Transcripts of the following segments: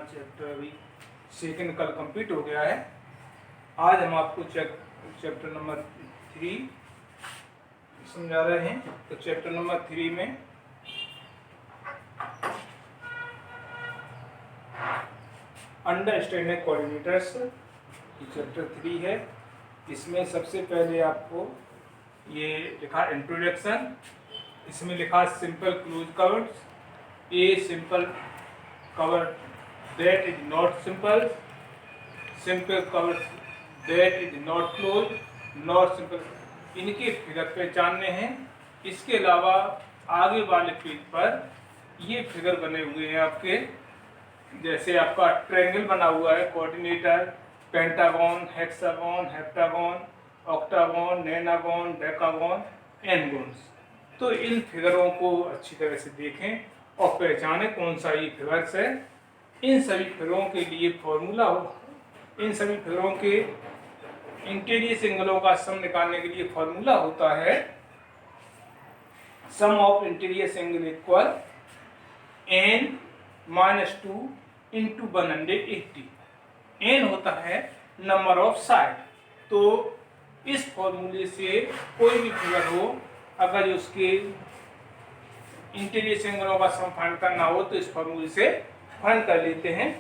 Chapter अभी second कल complete हो गया है। आज हम आपको चैप्टर नंबर 3 समझा रहे हैं। तो चैप्टर नंबर 3 में अंडरस्टैंडिंग कोऑर्डिनेटर्स चैप्टर 3 है। इसमें सबसे पहले आपको ये लिखा इंट्रोडक्शन, इसमें लिखा simple close covers, a simple cover that is not simple, simple cover that is not close, not simple. इनके फिगर पहचानने हैं। इसके अलावा आगे वाले पेज पर ये फिगर बने हुए हैं आपके, जैसे आपका ट्रायंगल बना हुआ है, coordinator, pentagon, hexagon, heptagon, octagon, nonagon, decagon, n gons. तो इन फिगरों को अच्छी तरह से देखें और पहचानें कौन सा ये फिगर्स है। इन सभी फिगरों के लिए फॉर्मूला हो, इन सभी फिगरों के इंटीरियर एंगलों का सम निकालने के लिए फॉर्मूला होता है sum of interior angle equal n-2 into 180। n होता है नंबर ऑफ साइड। तो इस फॉर्मूले से कोई भी फिगर हो, अगर उसके इंटीरियर एंगलों का सम फाइंड करना हो तो इस फॉर्मूले से फाइंड कर लेते हैं।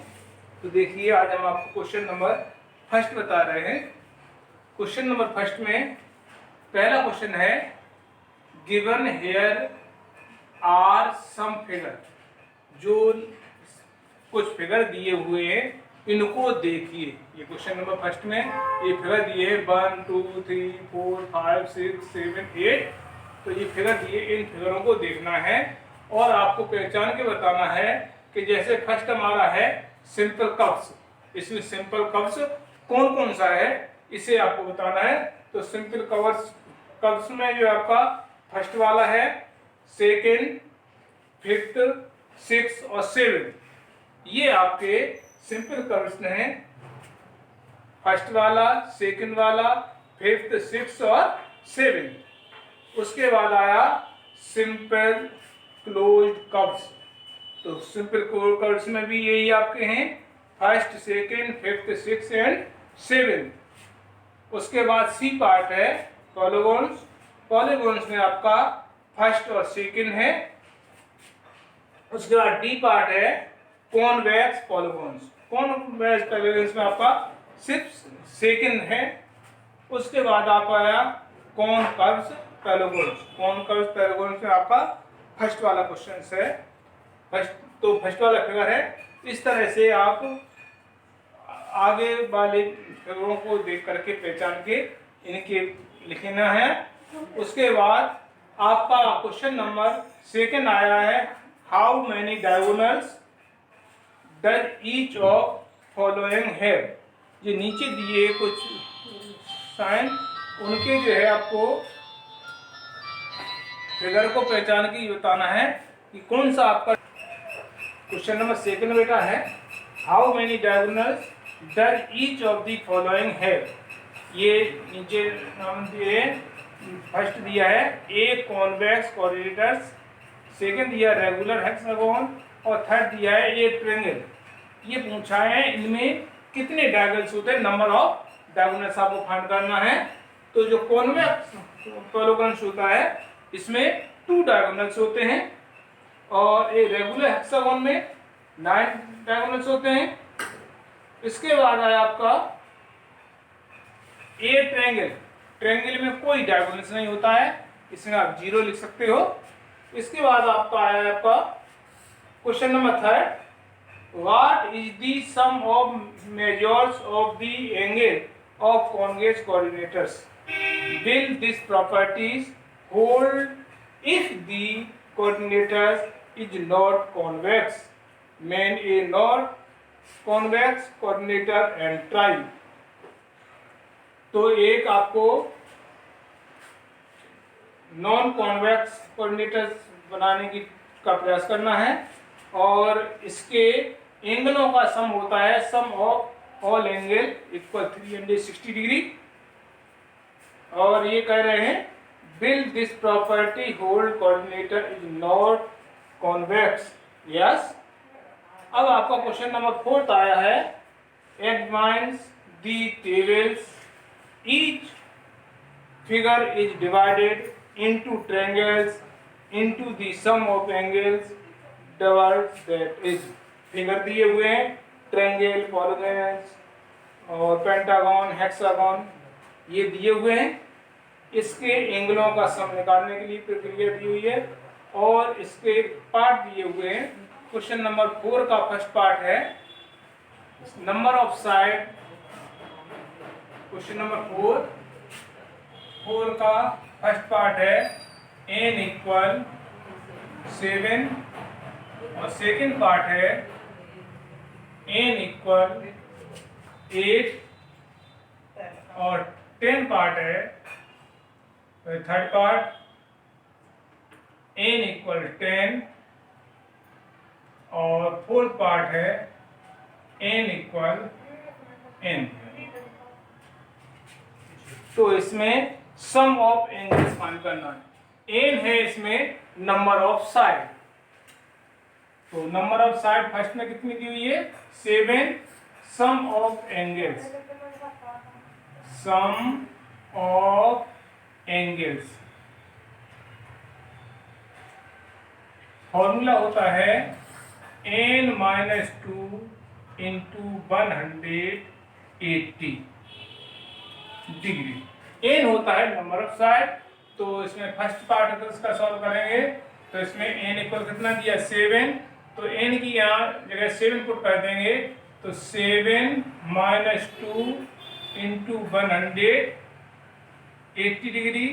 तो देखिए, आज हम आपको क्वेश्चन नंबर फर्स्ट बता रहे हैं। क्वेश्चन नंबर फर्स्ट में पहला क्वेश्चन है, given here are some figure. जो कुछ फिगर दिए हुए हैं इनको देखिए। ये क्वेश्चन नंबर फर्स्ट में ये फिगर दिए हैं 1 2 3 4 5 6 7 8। तो ये फिगर दिए, इन फिगरों को देखना है और आपको पहचान के बताना है कि जैसे फर्स्ट हमारा है सिंपल कर्व्स, इसमें सिंपल कर्व्स कौन कौन सा है इसे आपको बताना है। तो सिंपल कर्व्स में जो आपका फर्स्ट वाला है, सेकेंड, फिफ्थ, सिक्स और सेवन, ये आपके सिंपल कर्व्स हैं। फर्स्ट वाला, सेकेंड वाला, फिफ्थ, सिक्स और सेवन। उसके बाद आया सिंपल क्लोज्ड कर्व्स। तो सिंपल क्लोज्ड कर्व्स में भी यही आपके हैं, first, second, fifth, six and seven. उसके बाद सी पार्ट है पॉलीगॉन्स। पॉलीगॉन्स में आपका फर्स्ट और सेकेंड है। उसके बाद डी पार्ट है कॉन्वेक्स पॉलीगॉन्स। कॉन्वेक्स पॉलीगॉन्स में आपका सिर्फ सेकेंड है। उसके बाद आप आया कॉनकर्व्स पैरागोन्स। कॉनकर्व्स पैरागोन्स में आपका फर्स्ट वाला क्वेश्चन है। फर्स्ट वाला फिगर है। इस तरह से आप आगे वाले फिगरों को देख करके पहचान के इनके लिखना है। उसके बाद आपका क्वेश्चन नंबर सेकेंड आया है, how many diagonals does each of following have. ये नीचे दिए कुछ साइन, उनके जो है आपको फिगर को पहचान के ये बताना है कि कौन सा आपका क्वेश्चन नंबर सेकंड बेटा है, how many diagonals does each of the following have. ये नीचे नाम दिए, फर्स्ट दिया है ए कॉन्वेक्स कोऑर्डिनेटर्स, सेकंड दिया रेगुलर हेक्सागोन और थर्ड दिया है ए ट्रायंगल। ये पूछा है इनमें कितने डायगोनल्स होते हैं, नंबर ऑफ डायगोनल्स आपको फाइंड करना है। तो जो कॉन्वेक्स पॉलीगॉन्स होता है इसमें 2 डायगोनल्स होते हैं और ये रेगुलर हेक्सागोन में 9 डायगोनल्स होते हैं। इसके बाद आया आपका ए ट्रायंगल। ट्रायंगल में कोई डायगोनल्स नहीं होता है, इसमें आप 0 लिख सकते हो। इसके बाद आपका आया आपका question number third, what is the sum of measures of the angle of convex coordinators, will these properties hold if the coordinator is not convex, mean a not convex coordinator and try। तो एक आपको non convex coordinators बनाने की का प्रयास करना है और इसके एंगलों का सम होता है sum of all angle equal 360 degree. और ये कह रहे हैं will this property hold coordinator is not convex, yes। अब आपका क्वेश्चन नंबर 4 आया है, examines the tables, each figure is divided into triangles into the sum of angles doubles, that is figure दिए हुए हैं ट्रायंगल, पॉलीगॉन्स और pentagon, hexagon ये दिए हुए हैं। इसके एंगलों का सम निकालने के लिए प्रक्रिया दी हुई है और इसके पार्ट दिए हुए हैं। क्वेश्चन नंबर 4 का फर्स्ट पार्ट है number of side. Question number 4 का फर्स्ट पार्ट है n इक्वल 7 और सेकंड पार्ट है n इक्वल 8 और 10 पार्ट है थर्ड पार्ट n इक्वल 10 और फोर्थ पार्ट है n इक्वल n। तो इसमें सम ऑफ एंगल्स फाइंड करना है। n है इसमें नंबर ऑफ साइड, तो नंबर ऑफ साइड फर्स्ट में कितनी दी हुई है 7। Sum of angles, sum of angles formula होता है n-2 इंटू 180 डिग्री। n होता है नंबर ऑफ साइड, तो इसमें फर्स्ट पार्ट इसका सॉल्व करेंगे तो इसमें n इक्वल कितना दिया 7, तो n की यहाँ जगह 7 पुट कर देंगे तो 7 माइनस 2 इंटू 180 डिग्री।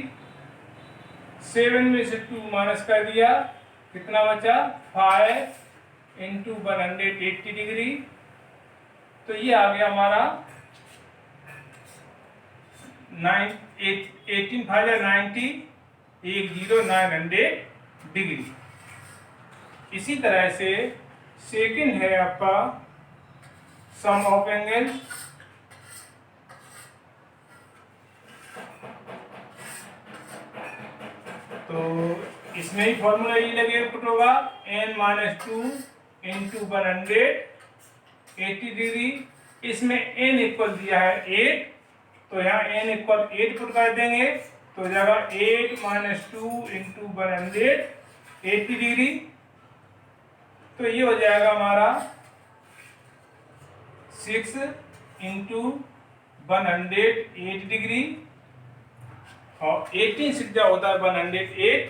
7 में से 2 माइनस कर दिया, कितना बचा 5 इंटू 180 डिग्री। तो ये आ गया हमारा 18 5 90 900 डिग्री। इसी तरह से सेकंड है आपका सम ऑफ एंगल। तो इसमें ही फॉर्मूला ये लगे पुट होगा n-2 इंटू 180 डिग्री। इसमें n इक्वल दिया है 8, तो यहाँ n इक्वल 8 पुट कर देंगे तो जगह 8-2 इंटू 180 डिग्री। तो ये हो जाएगा हमारा 6 इंटू 108 डिग्री और 18 सीधा होता है 108,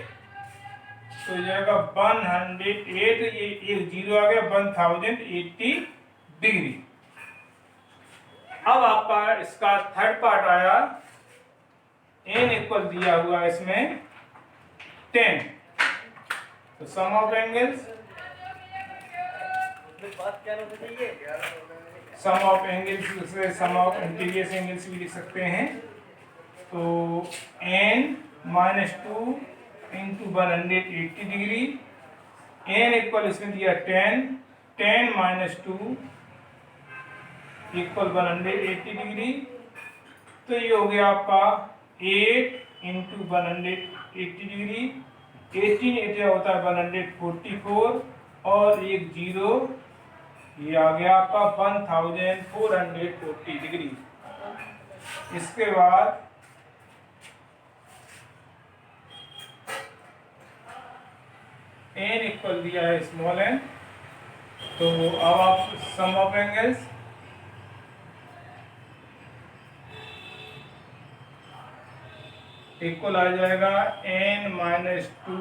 तो जाएगा 108, ये एक जीरो आ गया 1080 डिग्री। अब आपका इसका थर्ड पार्ट आया n इक्वल दिया हुआ इसमें 10, तो sum of angles, sum of angles sum of interiors angles भी लिख सकते हैं। तो n-2 into 180 degree, n equal इसमें दिया 10, 10 माइनस 2 इक्वल 180 डिग्री। तो ये हो गया आपका 8 इंटू 180 डिग्री, 18 8 होता है 144 और एक जीरो, ये आ गया आपका 1440 डिग्री। इसके बाद n इक्वल दिया है स्मॉल n, तो अब आप सम ऑफ एंगल्स, इक्वल आ जाएगा n-2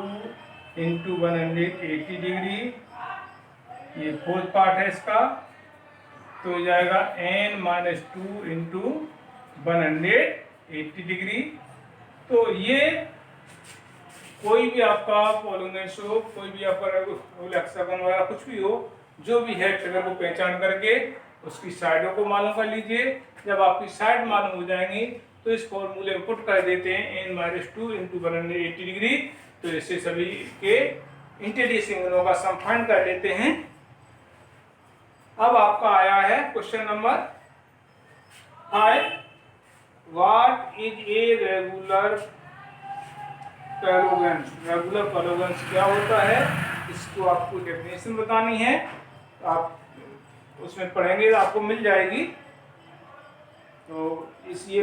इंटू 180 डिग्री, ये फोर्थ पार्ट है इसका, तो हो जाएगा n-2 इंटू 180 डिग्री। तो ये कोई भी आपका पॉलीगॉन हो, कोई भी आपका हेक्सागन वगैरह कुछ भी हो, जो भी है फिगर को पहचान करके उसकी साइडों को मालूम कर लीजिए। जब आपकी साइड मालूम हो जाएंगी तो इस फॉर्मूले में पुट कर देते हैं n-2 इंटू 180 डिग्री, तो इससे सभी के इंटीरियर एंगलों का सम फाइंड कर लेते हैं। अब आपका आया है question number 5, what is a regular Paragon. Regular Paragon क्या होता है, इसको आपको डेफिनेशन बतानी है। आप उसमें पढ़ेंगे तो आपको मिल जाएगी। तो इस ये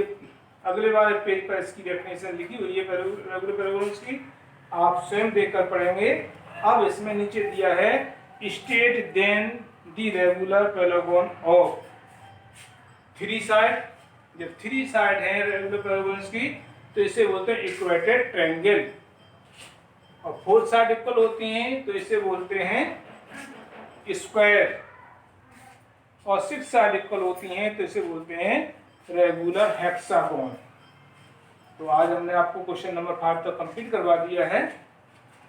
अगले वाले पेज पर इसकी डेफिनेशन लिखी हुई है रेगुलर पैरागोन्स की, आप स्वयं देखकर पढ़ेंगे। अब इसमें नीचे दिया है state then the regular paragon of three side. जब थ्री साइड है रेगुलर पैरागोन्स की तो इसे बोलते हैं इक्वेटेड ट्रायंगल, और फोर साइड इक्वल होती हैं तो इसे बोलते हैं स्क्वायर, और सिक्स साइड इक्वल होती हैं तो इसे बोलते हैं रेगुलर हेक्सागोन। तो आज हमने आपको क्वेश्चन नंबर 5 तक कंप्लीट करवा दिया है।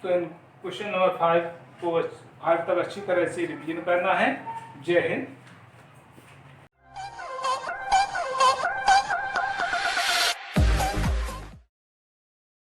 तो इन क्वेश्चन नंबर 5 को 5 तक अच्छी तरह से रिवीजन करना है। जय हिंद।